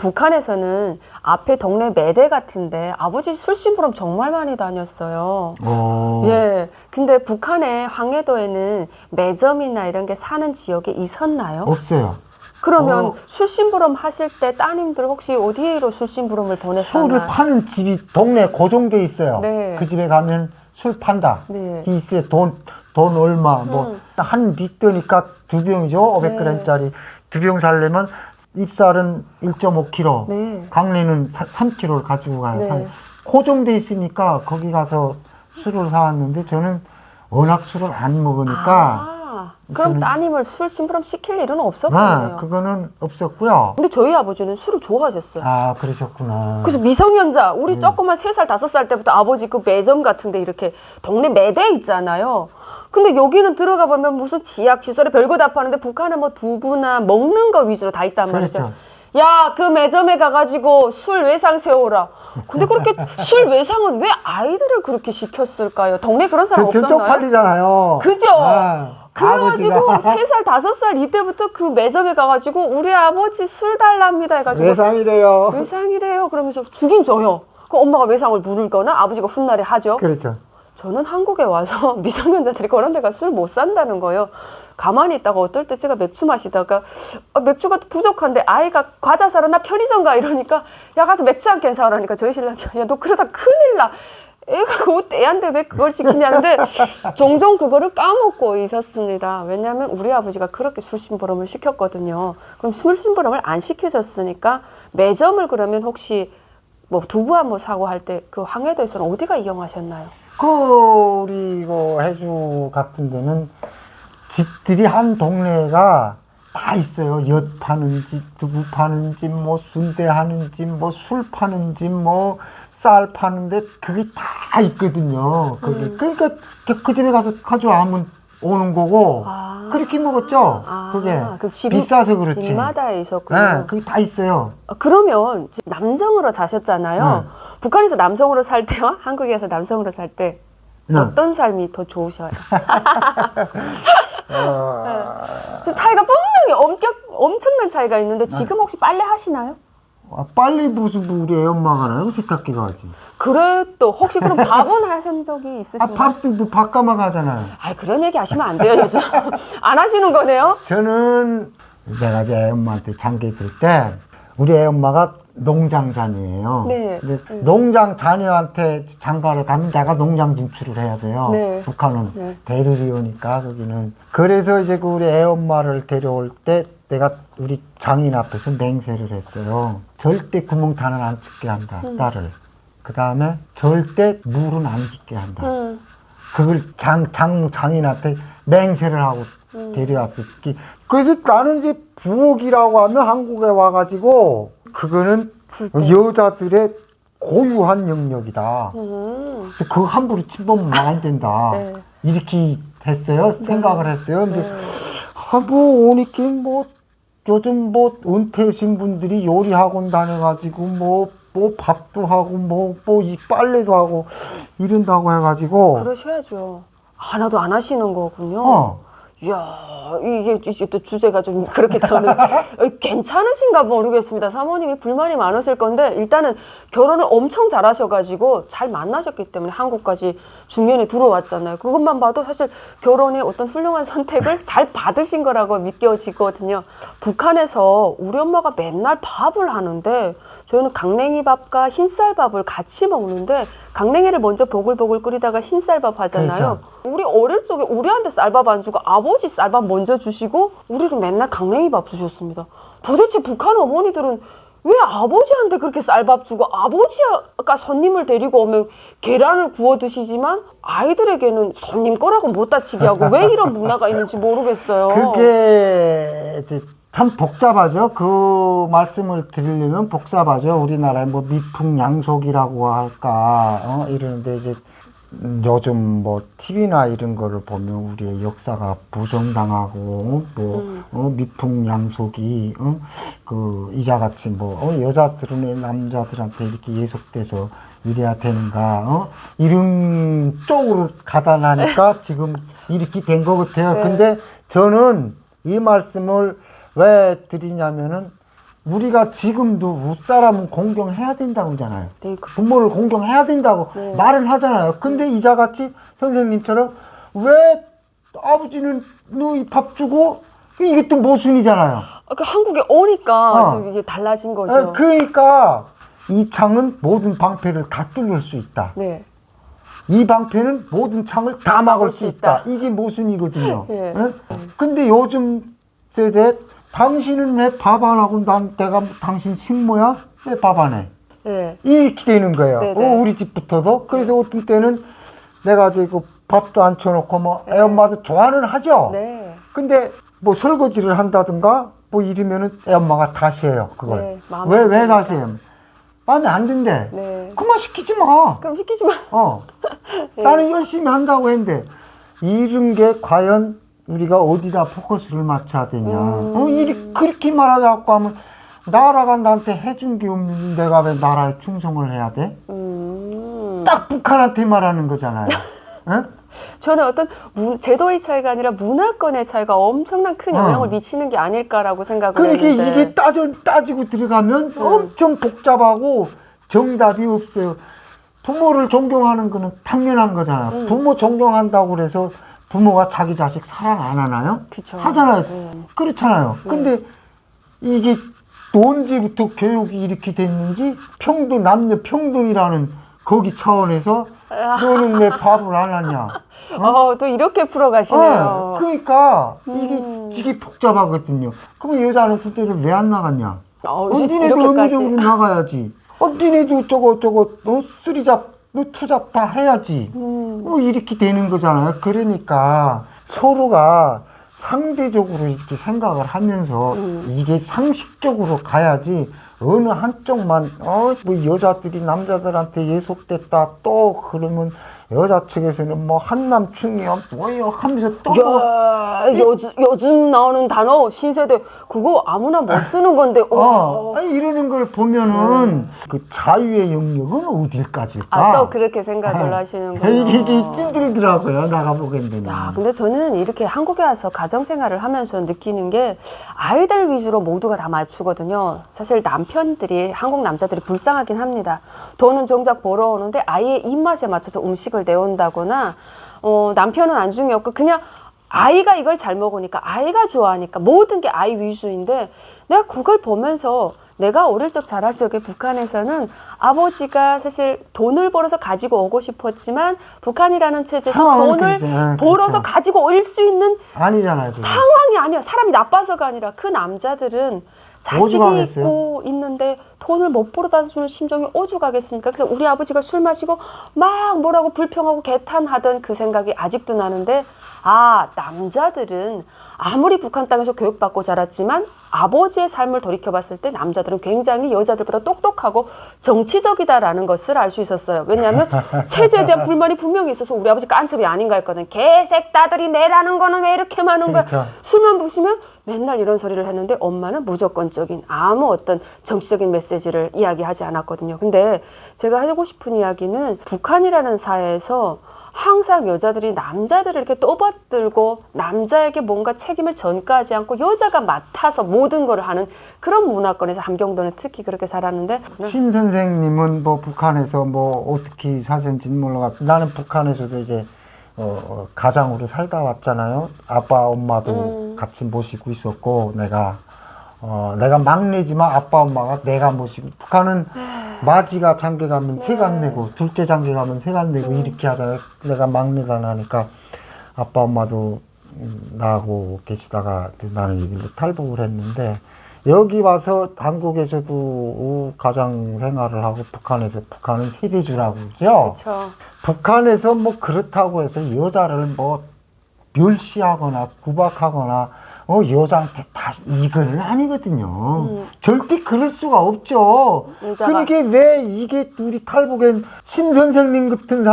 북한에서는 앞에 동네 매대 같은데 아버지 술심부름 정말 많이 다녔어요. 예. 근데 북한의 황해도에는 매점이나 이런 게 사는 지역에 있었나요? 없어요. 그러면 술심부름 하실 때 따님들 혹시 어디로 술심부름을 보냈었나요? 술을 파는 집이 동네에 고정돼 있어요. 네. 그 집에 가면 술 판다. 네. 있어요. 돈 얼마. 뭐, 한 리터니까 2병이죠. 500g짜리. 2병 살려면 입살은 1.5kg. 네. 강내는 3kg를 가지고 가요. 네. 고정돼 있으니까 거기 가서 술을 사왔는데 저는 워낙 술을 안 먹으니까. 그럼 저는- 따님을 술 심부름 시킬 일은 없었겠네요. 그거는 없었고요. 근데 저희 아버지는 술을 좋아하셨어요. 아, 그러셨구나. 그래서 미성년자, 우리 조그만 3살, 5살 때부터 아버지 그 매점 같은데 이렇게 동네 매대 있잖아요. 근데 여기는 들어가 보면 무슨 치약, 시설에 별거 다 파는데 북한은 뭐 두부나 먹는 거 위주로 다 있단 말이죠. 그렇죠. 야, 그 매점에 가가지고 술 외상 세워라. 근데 그렇게 술 외상은 왜 아이들을 그렇게 시켰을까요? 동네 그런 사람 저 없었나요? 쪽팔리잖아요. 그죠? 그래가지고 아버지가 3살, 5살 이때부터 그 매점에 가가지고 우리 아버지 술 달랍니다 해가지고 외상이래요. 외상이래요. 그러면서 주긴 줘요. 그럼 엄마가 외상을 부를 거나 아버지가 훗날에 하죠. 그렇죠. 저는 한국에 와서 미성년자들이 그런 데가 술 못 산다는 거예요. 가만히 있다가 어떨 때 제가 맥주 마시다가 맥주가 부족한데 아이가 과자 사러 나 편의점 가 이러니까 야 가서 맥주 한 캔 사오라니까 저희 신랑이 야 너 그러다 큰일 나. 애가 그거 떼한데 왜 그걸 시키냐는데 종종 그거를 까먹고 있었습니다. 왜냐하면 우리 아버지가 그렇게 술심부름을 시켰거든요. 그럼 술심부름을 안 시키셨으니까 매점을 그러면 혹시 뭐 두부 한 번 사고 할 때 그 황해도에서는 어디가 이용하셨나요? 우리 이거 해주 같은 데는 집들이 한 동네가 다 있어요. 엿 파는 집, 두부 파는 집, 뭐 순대 하는 집, 뭐 술 파는 집, 뭐 쌀 파는데 그게 다 있거든요. 거기 그러니까 그 집에 가서 가져오면 오는 거고 그렇게 먹었죠. 그게 그 비싸서 그렇지. 집마다 있었군요. 네, 그게 다 있어요. 그러면 남성으로 사셨잖아요. 북한에서 남성으로 살 때와 한국에서 남성으로 살 때 어떤 삶이 더 좋으셔요? 좀 차이가 분명히 엄청난 차이가 있는데 지금 혹시 빨래 하시나요? 빨리 무슨 우리 애 엄마가 나요? 세탁기가 하지. 그래도 혹시 그럼 밥은 하신 적이 있으신가요? 밥도 뭐 밥가마가 하잖아요. 그런 얘기 하시면 안 돼요. 요즘. 안 하시는 거네요? 저는 내가 이제 애 엄마한테 장기 들 때 우리 애 엄마가 농장 자녀예요. 네. 근데 농장 자녀한테 장가를 가면 내가 농장 진출을 해야 돼요. 네. 북한은 네. 대륙이 오니까 거기는. 그래서 이제 그 우리 애 엄마를 데려올 때 내가 우리 장인 앞에서 맹세를 했어요. 절대 구멍탄을 안 찍게 한다, 딸을. 그 다음에 절대 물은 안 붓게 한다. 그걸 장인한테 맹세를 하고 데려왔었기. 그래서 나는 이제 부엌이라고 하면 한국에 와가지고 그거는 여자들의 고유한 영역이다. 그거 함부로 침범하면 안 된다. 네. 이렇게 했어요. 생각을 했어요. 근데 뭐 오니까 뭐 요즘 뭐 은퇴하신 분들이 요리 학원 다녀가지고 뭐 밥도 하고 뭐 이 빨래도 하고 이런다고 해가지고 그러셔야죠. 하나도 안 하시는 거군요. 이야, 이게 또 주제가 좀 그렇게 나오는 괜찮으신가 모르겠습니다. 사모님이 불만이 많으실 건데 일단은 결혼을 엄청 잘하셔가지고 잘 만나셨기 때문에 한국까지 중년에 들어왔잖아요. 그것만 봐도 사실 결혼의 어떤 훌륭한 선택을 잘 받으신 거라고 믿겨지거든요. 북한에서 우리 엄마가 맨날 밥을 하는데 저희는 강냉이 밥과 흰쌀밥을 같이 먹는데 강냉이를 먼저 보글보글 끓이다가 흰쌀밥 하잖아요. 그렇죠. 우리 어릴 적에 우리한테 쌀밥 안 주고 아버지 쌀밥 먼저 주시고 우리를 맨날 강냉이 밥 주셨습니다. 도대체 북한 어머니들은 왜 아버지한테 그렇게 쌀밥 주고 아버지가 손님을 데리고 오면 계란을 구워 드시지만 아이들에게는 손님 거라고 못 다치게 하고 왜 이런 문화가 있는지 모르겠어요. 그게 이제 참 복잡하죠. 그 말씀을 드리려면 복잡하죠. 우리나라에 뭐 미풍양속이라고 할까 이러는데 이제 요즘 뭐 TV나 이런 거를 보면 우리의 역사가 부정당하고 미풍양속이 그 이자같이 여자들은 남자들한테 이렇게 예속돼서 이래야 되는가 이런 쪽으로 가다 나니까 지금 이렇게 된 것 같아요. 네. 근데 저는 이 말씀을 왜 드리냐면은 우리가 지금도 윗사람은 공경해야 된다고 하잖아요. 네, 부모를 공경해야 된다고 네. 말은 하잖아요. 근데 이자같이 선생님처럼 왜 아버지는 너 이 밥 주고 이게 또 모순이잖아요. 그 한국에 오니까 어. 좀 이게 달라진 거죠. 그러니까 이 창은 모든 방패를 다 뚫을 수 있다. 네. 이 방패는 모든 창을 다 막을 수 있다. 이게 모순이거든요. 예. 예? 근데 요즘 세대 당신은 왜 밥 안 하고 내가 당신 식모야? 왜 밥 안 해? 네. 이렇게 되는 거예요. 네네. 우리 집부터도. 그래서 어떤 때는 내가 그 밥도 안 쳐놓고 뭐 애엄마도 좋아는 하죠. 네. 근데 뭐 설거지를 한다든가 뭐 이러면은 애엄마가 다시 해요. 그걸. 네, 마음에 안 왜 드니까. 다시 해요? 마음에 안 든대. 네. 그만 시키지 마. 그럼 시키지 마. 네. 나는 열심히 한다고 했는데 이런 게 과연 우리가 어디다 포커스를 맞춰야 되냐. 그렇게 말하자고 하면 나라가 나한테 해준 게 없는데 내가 왜 나라에 충성을 해야 돼? 딱 북한한테 말하는 거잖아요. 응? 저는 어떤 제도의 차이가 아니라 문화권의 차이가 엄청난 큰 영향을 미치는 게 아닐까라고 생각을 그러니까 했는데. 이게 따지고 들어가면 엄청 복잡하고 정답이 없어요. 부모를 존경하는 거는 당연한 거잖아요. 부모 존경한다고 그래서 부모가 자기 자식 사랑 안 하나요? 그쵸. 하잖아요. 그렇잖아요. 근데 이게 언제부터 교육이 이렇게 됐는지 남녀 평등이라는 거기 차원에서 너는 왜 밥을 안 하냐? 또 이렇게 풀어가시네요. 그러니까 이게 복잡하거든요. 그럼 여자는 군대를 왜 안 나갔냐? 니네도 의무적으로 나가야지. 니네도 저거 쓰리잡, 투잡 다 해야지. 이렇게 되는 거잖아요. 그러니까 서로가 상대적으로 이렇게 생각을 하면서 이게 상식적으로 가야지 어느 한쪽만 뭐 여자들이 남자들한테 예속됐다 또 그러면 여자 측에서는 뭐 한남충이야 뭐예요 하면서 또 요즘 나오는 단어 신세대 그거 아무나 못 쓰는 건데 아니, 이러는 걸 보면은 그 자유의 영역은 어딜까지일까? 또 그렇게 생각을 하시는구나. 이게 힘들더라고요 나가보겠는데. 근데 저는 이렇게 한국에 와서 가정생활을 하면서 느끼는 게 아이들 위주로 모두가 다 맞추거든요. 사실 남편들이 한국 남자들이 불쌍하긴 합니다. 돈은 정작 벌어오는데 아이의 입맛에 맞춰서 음식을 내온다거나 남편은 안중이 없고 그냥 아이가 이걸 잘 먹으니까 아이가 좋아하니까 모든 게 아이 위주인데 내가 그걸 보면서 내가 어릴 적 자랄 적에 북한에서는 아버지가 사실 돈을 벌어서 가지고 오고 싶었지만 북한이라는 체제에서 돈을 벌어서 가지고 올 수 있는 아니잖아요. 상황이 아니야. 사람이 나빠서가 아니라 그 남자들은 자식이 있고 있는데 돈을 못 벌어다 주는 심정이 오죽하겠습니까? 그래서 우리 아버지가 술 마시고 막 뭐라고 불평하고 개탄하던 그 생각이 아직도 나는데 남자들은 아무리 북한 땅에서 교육받고 자랐지만 아버지의 삶을 돌이켜봤을 때 남자들은 굉장히 여자들보다 똑똑하고 정치적이다라는 것을 알 수 있었어요. 왜냐하면 체제에 대한 불만이 분명히 있어서 우리 아버지 깐첩이 아닌가 했거든. 개새따들이 내라는 거는 왜 이렇게 많은 거야. 그렇죠. 술만 부시면 맨날 이런 소리를 했는데 엄마는 무조건적인 아무 어떤 정치적인 메시지를 이야기하지 않았거든요. 근데 제가 하고 싶은 이야기는 북한이라는 사회에서 항상 여자들이 남자들을 이렇게 떠받들고 남자에게 뭔가 책임을 전가하지 않고 여자가 맡아서 모든 걸 하는 그런 문화권에서 함경도는 특히 그렇게 살았는데 신 선생님은 뭐 북한에서 뭐 어떻게 사셨는지는 몰라가 나는 북한에서도 이제 가장으로 살다 왔잖아요. 아빠 엄마도 같이 모시고 있었고 내가 막내지만 아빠 엄마가 내가 모시고 북한은 마지가 장계 가면 세관 내고 둘째 장계 가면 세관 내고 이렇게 하잖아요. 내가 막내가 나니까 아빠 엄마도 나하고 계시다가 나는 이길로 탈북을 했는데 여기 와서 한국에서도 가장 생활을 하고 북한은 세대주라고 그러죠. 그렇죠. 북한에서 뭐 그렇다고 해서 여자를 뭐 멸시하거나 구박하거나 여자한테 이거는 아니거든요. 절대 그럴 수가 없죠. 그러니까 왜 이게 우리 탈북엔 신 선생님 같은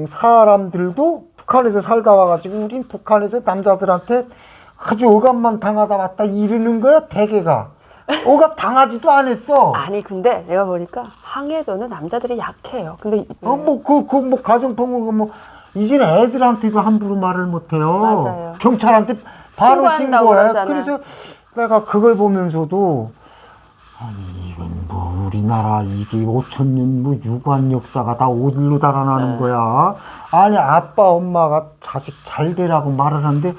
사람들도 북한에서 살다 와가지고 우린 북한에서 남자들한테 아주 억압만 당하다 왔다 이러는 거야 대개가. 억압 당하지도 않았어. 아니 근데 내가 보니까 항해도는 남자들이 약해요. 근데 뭐 가정폭력 뭐 이제는 애들한테도 함부로 말을 못해요. 맞아요. 경찰한테 바로 신고해. 그러잖아. 그래서 내가 그걸 보면서도 아니 이건 뭐 우리나라 이게 5천년 뭐 유구한 역사가 다 어디로 달아나는 거야? 아니 아빠 엄마가 자식 잘 되라고 말을 하는데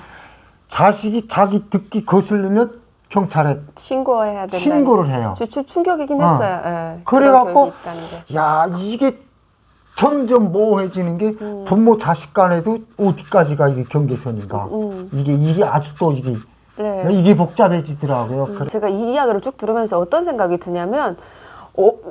자식이 자기 듣기 거슬리면 경찰에 신고해야 된다. 신고를 해요. 충격이긴 했어요. 예. 그래갖고 그런 교육이 있다는 게. 야 이게 점점 모호해지는 게 부모 자식 간에도 어디까지가 이게 경계선인가? 이게 아직도 네. 이게 복잡해지더라고요. 그래. 제가 이 이야기를 쭉 들으면서 어떤 생각이 드냐면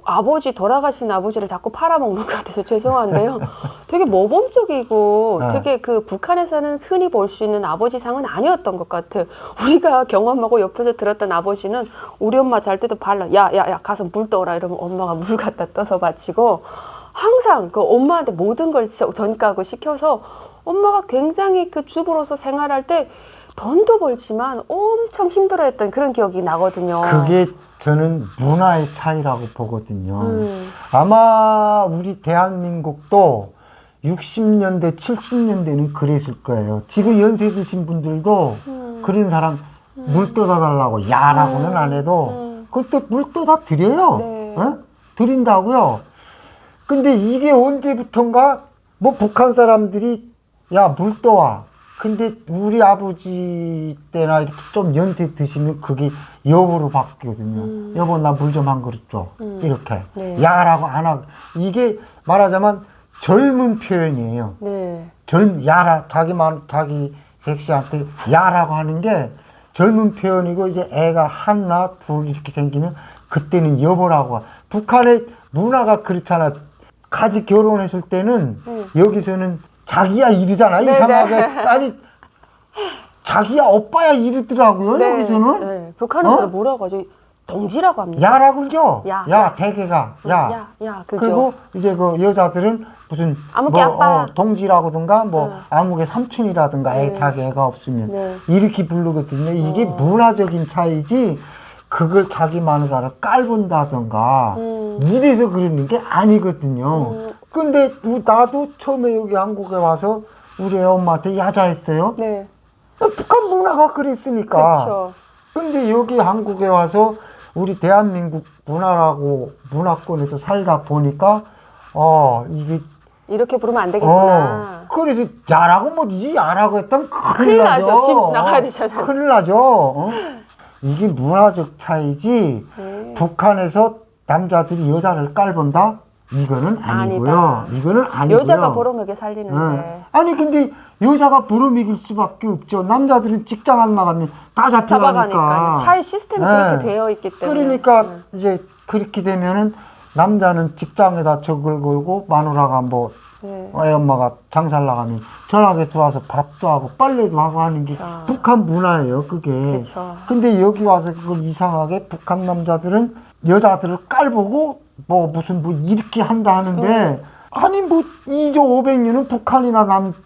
아버지 돌아가신 아버지를 자꾸 팔아먹는 것 같아서 죄송한데요. 되게 모범적이고 네. 되게 그 북한에서는 흔히 볼 수 있는 아버지상은 아니었던 것 같아요. 우리가 경험하고 옆에서 들었던 아버지는 우리 엄마 잘 때도 발라 야야야 가서 물 떠오라 이러면 엄마가 물 갖다 떠서 바치고 항상 그 엄마한테 모든 걸 전가하고 시켜서 엄마가 굉장히 그 주부로서 생활할 때 돈도 벌지만 엄청 힘들어했던 그런 기억이 나거든요. 그게 저는 문화의 차이라고 보거든요. 아마 우리 대한민국도 60년대, 70년대는 그랬을 거예요. 지금 연세 드신 분들도 그런 사람 물 떠다 달라고 야라고는 안 해도 그때 물 떠다 드려요. 네. 어? 드린다고요. 근데 이게 언제부턴가 뭐 북한 사람들이 야 물 떠와. 근데 우리 아버지 때나 이렇게 좀 연세 드시면 그게 여보로 바뀌거든요. 여보 나 물 좀 한 그릇 줘. 이렇게. 네. 야라고 안 하고. 이게 말하자면 젊은 표현이에요. 네. 야라, 자기 섹시한테 야라고 하는 게 젊은 표현이고 이제 애가 하나, 둘 이렇게 생기면 그때는 여보라고. 북한의 문화가 그렇잖아. 같이 결혼했을 때는 여기서는 자기야 이러잖아. 네, 이상하게. 네. 아니, 자기야 오빠야 이러더라고요. 네, 여기서는. 네. 북한에서는 뭐라고 하죠? 동지라고 합니다. 야라고 그러죠. 야. 대개가. 야. 그죠. 그리고 이제 그 여자들은 무슨 아무개 아빠. 동지라든가 뭐 아무개 삼촌이라든가 네. 자기 애가 없으면 네. 이렇게 부르거든요. 이게 문화적인 차이지 그걸 자기 마누라를 깔본다든가 이래서 그러는 게 아니거든요. 근데 나도 처음에 여기 한국에 와서 우리 애 엄마한테 야자했어요. 네. 북한 문화가 그랬으니까. 그렇죠. 근데 여기 한국에 와서 우리 대한민국 문화라고 문화권에서 살다 보니까 이게 이렇게 부르면 안 되겠구나. 그래서 야라고 뭐지 야라고 했다면 큰일 나죠. 집 나가야 되잖아요. 큰일 나죠. 이게 문화적 차이지 네. 북한에서 남자들이 여자를 깔본다? 이거는 아니고요. 아니다. 이거는 아니고요. 여자가 벌어먹여 살리는데. 아니 근데 여자가 벌어먹일 수밖에 없죠. 남자들은 직장 안 나가면 다 잡혀가니까. 잡아가니까 사회 시스템이 그렇게 되어 있기 때문에. 그러니까 이제 그렇게 되면은 남자는 직장에다 적을 걸고 마누라가 뭐 네. 애 엄마가 장사를 나가면 전화기 들어와서 밥도 하고 빨래도 하고 하는 게 그쵸. 북한 문화예요. 그게. 그쵸. 근데 여기 와서 그걸 이상하게 북한 남자들은 여자들을 깔보고 뭐 무슨 뭐 이렇게 한다 하는데 아니 뭐 2조 500년은 북한이나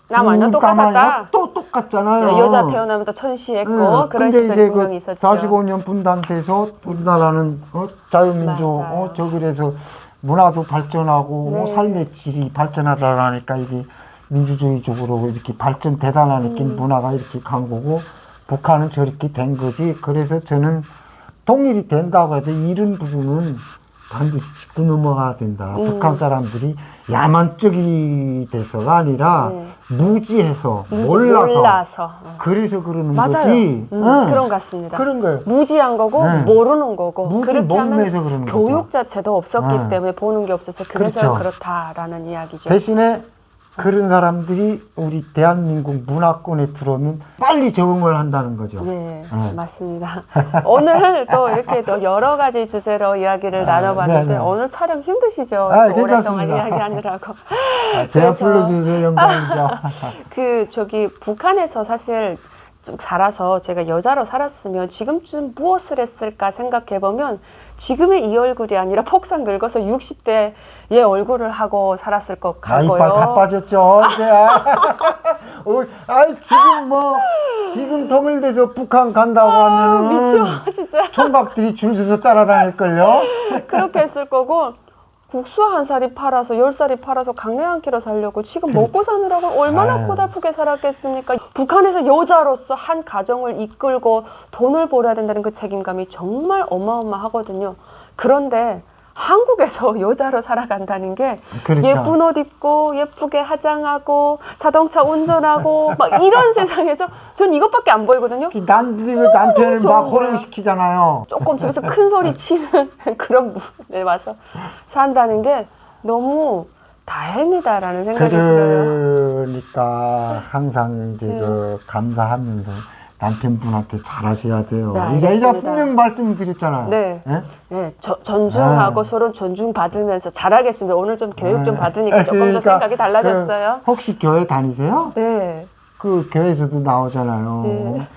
남아나 똑같았다. 또 똑같잖아요. 여자 태어나면 다 천시했고 그런 근데 시절이 이제 분명히 그 있었죠. 45년 분단돼서 우리나라는 자유민주 맞아요. 저 그래서 문화도 발전하고 네. 삶의 질이 발전하다라니까 이게 민주주의적으로 이렇게 발전되다라니까 문화가 이렇게 간 거고 북한은 저렇게 된 거지. 그래서 저는 통일이 된다고 해도 이런 부분은 반드시 짚고 넘어가야 된다. 북한 사람들이 야만적이 돼서가 아니라 무지해서 몰라서 그래서 그러는 맞아요. 거지. 그런 것 같습니다. 그런 거예요. 무지한 거고 네. 모르는 거고 무지 그렇게 하면 목매서 그러는 교육 거죠. 자체도 없었기 네. 때문에 보는 게 없어서 그래서 그렇죠. 그렇다라는 이야기죠. 대신에 그런 사람들이 우리 대한민국 문화권에 들어오면 빨리 적응을 한다는 거죠. 네, 네. 맞습니다. 오늘 또 이렇게 또 여러 가지 주제로 이야기를 나눠봤는데 네네. 오늘 촬영 힘드시죠? 괜찮습니다. 오랫동안 이야기하느라고. 제가 그래서- 불러주셔서 영광이죠. 북한에서 사실 좀 자라서 제가 여자로 살았으면 지금쯤 무엇을 했을까 생각해보면 지금의 이 얼굴이 아니라 폭삭 늙어서 60대의 얼굴을 하고 살았을 것 같고요. 이빨 다 빠졌죠, 이제. 지금 동일돼서 북한 간다고 하면은. 미쳐, 진짜. 총각들이 줄 서서 따라다닐걸요? 그렇게 했을 거고 국수 한 살이 팔아서 10살이 팔아서 강냉 한 키로 살려고 지금 먹고 사느라고 얼마나 아유. 고달프게 살았겠습니까? 북한에서 여자로서 한 가정을 이끌고 돈을 벌어야 된다는 그 책임감이 정말 어마어마하거든요. 그런데 한국에서 여자로 살아간다는 게 그렇죠. 예쁜 옷 입고 예쁘게 화장하고 자동차 운전하고 막 이런 세상에서 전 이것밖에 안 보이거든요. 남편을 좋은 막 거야. 호령시키잖아요. 조금 집에서 큰 소리 치는 그런 분에 와서 산다는 게 너무 다행이다라는 생각이 들어요. 그러니까 항상 이제 그 감사하면서 남편분한테 잘하셔야 돼요. 네, 이제 알겠습니다. 분명 말씀드렸잖아요. 네. 예? 네, 존중하고 서로 존중받으면서 잘하겠습니다. 오늘 좀 교육 좀 받으니까 조금 더 생각이 달라졌어요. 혹시 교회 다니세요? 네. 그 교회에서도 나오잖아요. 네.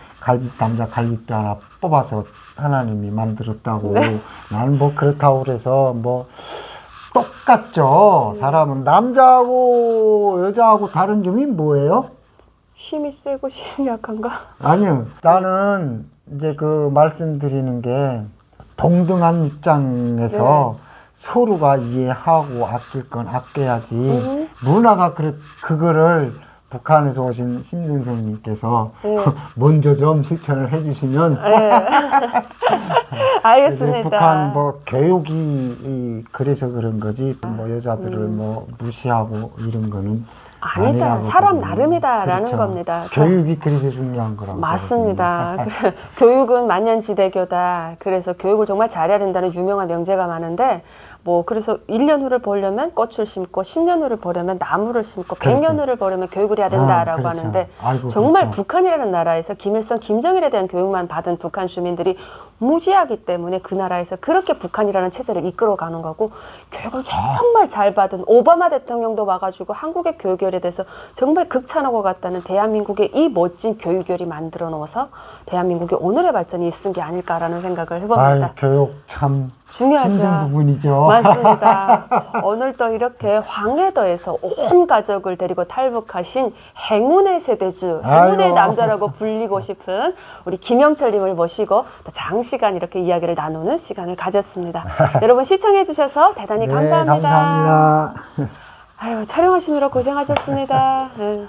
남자 갈비뼈 하나 뽑아서 하나님이 만들었다고. 네. 나는 뭐 그렇다고 그래서 뭐 똑같죠. 사람은 남자하고 여자하고 다른 점이 뭐예요? 힘이 세고 힘이 약한가? 아니요. 나는 이제 그 말씀드리는 게 동등한 입장에서 서로가 이해하고 아낄 건 아껴야지. 문화가 그거를 북한에서 오신 심 선생님께서 먼저 좀 실천을 해주시면. 네. 알겠습니다. 북한 뭐 교육이 그래서 그런 거지 뭐 여자들을 뭐 무시하고 이런 거는 아니다. 아니라고 사람 보거든요. 나름이다라는 그렇죠. 겁니다. 교육이 그래서 중요한 거라고. 맞습니다. 교육은 만년지대교다. 그래서 교육을 정말 잘해야 된다는 유명한 명제가 많은데 뭐 그래서 1년 후를 보려면 꽃을 심고 10년 후를 보려면 나무를 심고 100년 후를 보려면 교육을 해야 된다라고 그렇죠. 하는데 아이고, 정말 그렇죠. 북한이라는 나라에서 김일성, 김정일에 대한 교육만 받은 북한 주민들이 무지하기 때문에 그 나라에서 그렇게 북한이라는 체제를 이끌어가는 거고 교육을 정말 잘 받은 오바마 대통령도 와가지고 한국의 교육열에 대해서 정말 극찬하고 갔다는 대한민국의 이 멋진 교육열이 만들어 놓아서 대한민국의 오늘의 발전이 있은 게 아닐까라는 생각을 해봅니다. 교육 참 중요하죠. 힘든 부분이죠. 맞습니다. 오늘 또 이렇게 황해도에서 온 가족을 데리고 탈북하신 행운의 세대주, 행운의 아이고. 남자라고 불리고 싶은 우리 김영철님을 모시고 또 장시간 이렇게 이야기를 나누는 시간을 가졌습니다. 여러분 시청해 주셔서 대단히 네, 감사합니다. 감사합니다. 아유, 촬영하시느라 고생하셨습니다. 네.